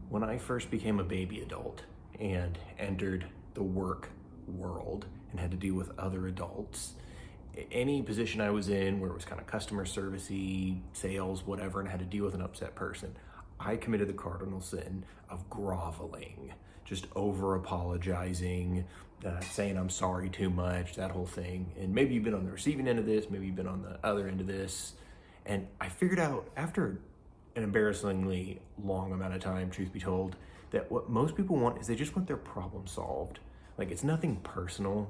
When I first became a baby adult and entered the work world and had to deal with other adults, any position I was in where it was kind of customer servicey, sales, whatever, and I had to deal with an upset person, I committed the cardinal sin of groveling, just over apologizing, saying I'm sorry too much, that whole thing. And maybe you've been on the receiving end of this, maybe you've been on the other end of this. And I figured out after an embarrassingly long amount of time, truth be told, that what most people want is they just want their problem solved. Like, it's nothing personal.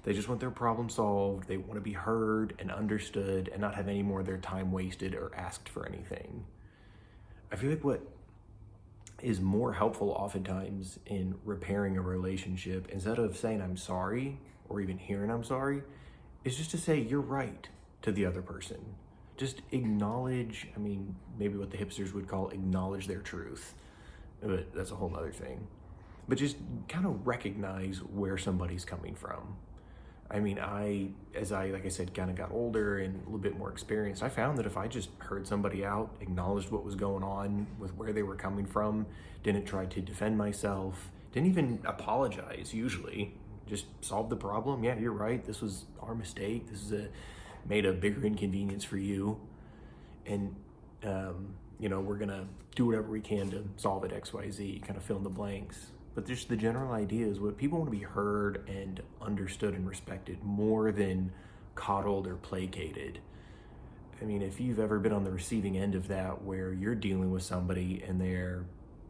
They just want their problem solved. They want to be heard and understood and not have any more of their time wasted or asked for anything. I feel like what is more helpful oftentimes in repairing a relationship, instead of saying I'm sorry or even hearing I'm sorry, is just to say you're right to the other person. Just acknowledge, maybe what the hipsters would call acknowledge their truth, but that's a whole other thing. But just kind of recognize where somebody's coming from. As I, like I said, kind of got older and a little bit more experienced, I found that if I just heard somebody out, acknowledged what was going on with where they were coming from, didn't try to defend myself, didn't even apologize usually, just solved the problem. Yeah, you're right. This was our mistake. Made a bigger inconvenience for you. And, we're going to do whatever we can to solve it, X, Y, Z, kind of fill in the blanks. But just the general idea is what people want to be heard and understood and respected more than coddled or placated. If you've ever been on the receiving end of that, where you're dealing with somebody and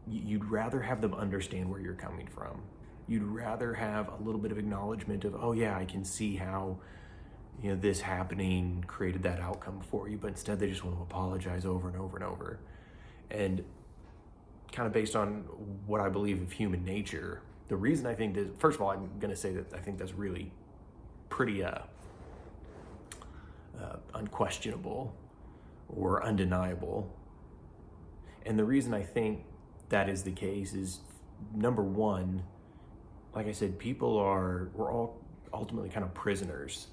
you'd rather have them understand where you're coming from. You'd rather have a little bit of acknowledgement of, oh yeah, I can see how, this happening created that outcome for you, but instead they just want to apologize over and over and over. And kind of based on what I believe of human nature, the reason I think that, first of all, I'm going to say that I think that's really pretty unquestionable or undeniable. And the reason I think that is the case is, number one, like I said, we're all ultimately kind of prisoners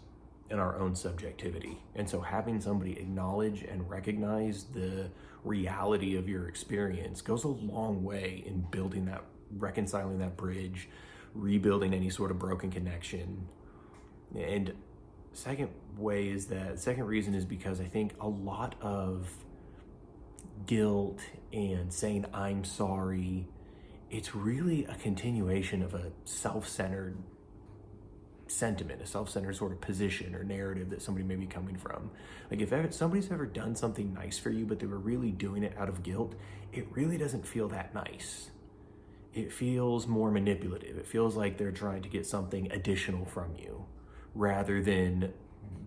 in our own subjectivity. And so having somebody acknowledge and recognize the reality of your experience goes a long way in building that, reconciling that bridge, rebuilding any sort of broken connection. And second reason is because I think a lot of guilt and saying I'm sorry, it's really a continuation of a self-centered sentiment, a self-centered sort of position or narrative that somebody may be coming from. Like, if somebody's ever done something nice for you, but they were really doing it out of guilt, it really doesn't feel that nice. It feels more manipulative. It feels like they're trying to get something additional from you rather than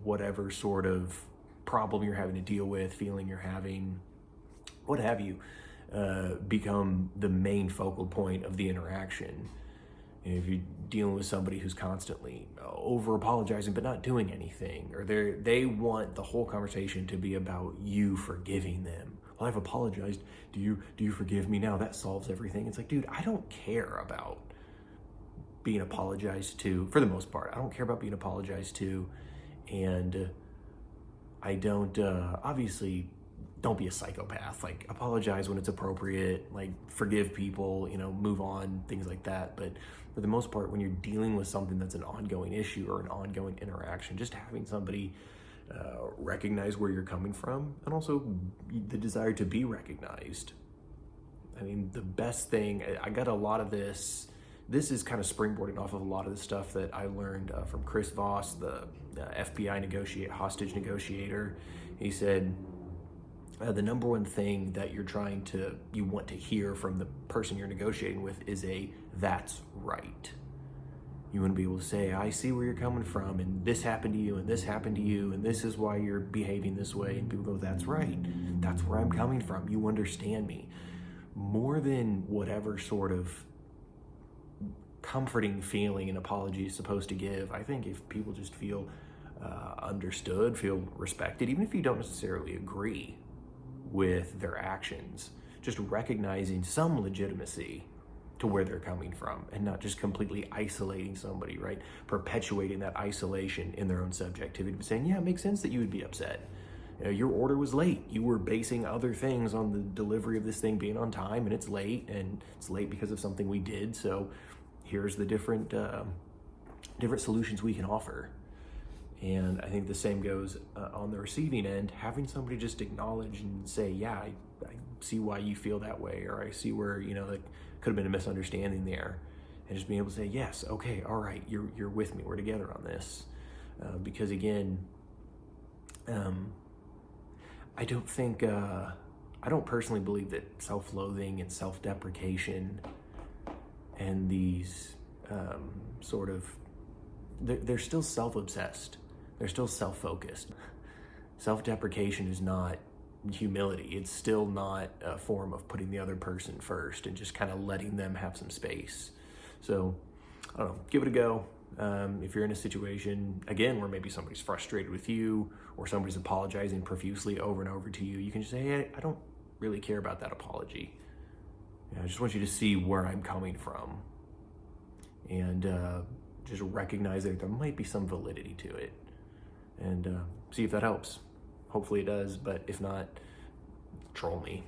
whatever sort of problem you're having to deal with, feeling you're having, what have you, become the main focal point of the interaction. If you're dealing with somebody who's constantly over apologizing but not doing anything, or they want the whole conversation to be about you forgiving them. Well, I've apologized. Do you forgive me now? That solves everything. It's like, dude, I don't care about being apologized to, for the most part. I don't care about being apologized to, and I don't, obviously, don't be a psychopath. Like, apologize when it's appropriate, like forgive people, move on, things like that. But for the most part, when you're dealing with something that's an ongoing issue or an ongoing interaction, just having somebody recognize where you're coming from, and also the desire to be recognized. The best thing, I got a lot of this is kind of springboarding off of a lot of the stuff that I learned from Chris Voss, the FBI hostage negotiator. He said, the number one thing that you want to hear from the person you're negotiating with is that's right. You want to be able to say, I see where you're coming from, and this happened to you, and this happened to you, and this is why you're behaving this way. And people go, that's right. That's where I'm coming from. You understand me. More than whatever sort of comforting feeling an apology is supposed to give, I think if people just feel understood, feel respected, even if you don't necessarily agree with their actions, just recognizing some legitimacy to where they're coming from and not just completely isolating somebody, right? Perpetuating that isolation in their own subjectivity, saying, yeah, it makes sense that you would be upset. your order was late. You were basing other things on the delivery of this thing being on time, and it's late because of something we did. So here's the different solutions we can offer. And I think the same goes on the receiving end. Having somebody just acknowledge and say, yeah, I see why you feel that way, or I see where, there could have been a misunderstanding there. And just being able to say, yes, okay, all right, you're with me, we're together on this. Because again, I don't personally believe that self-loathing and self-deprecation and these they're still self-obsessed. They're still self-focused. Self-deprecation is not humility. It's still not a form of putting the other person first and just kind of letting them have some space. So, I don't know, give it a go. If you're in a situation, again, where maybe somebody's frustrated with you or somebody's apologizing profusely over and over to you, you can just say, hey, I don't really care about that apology. I just want you to see where I'm coming from. And just recognize that there might be some validity to it. And see if that helps. Hopefully it does, but if not, troll me.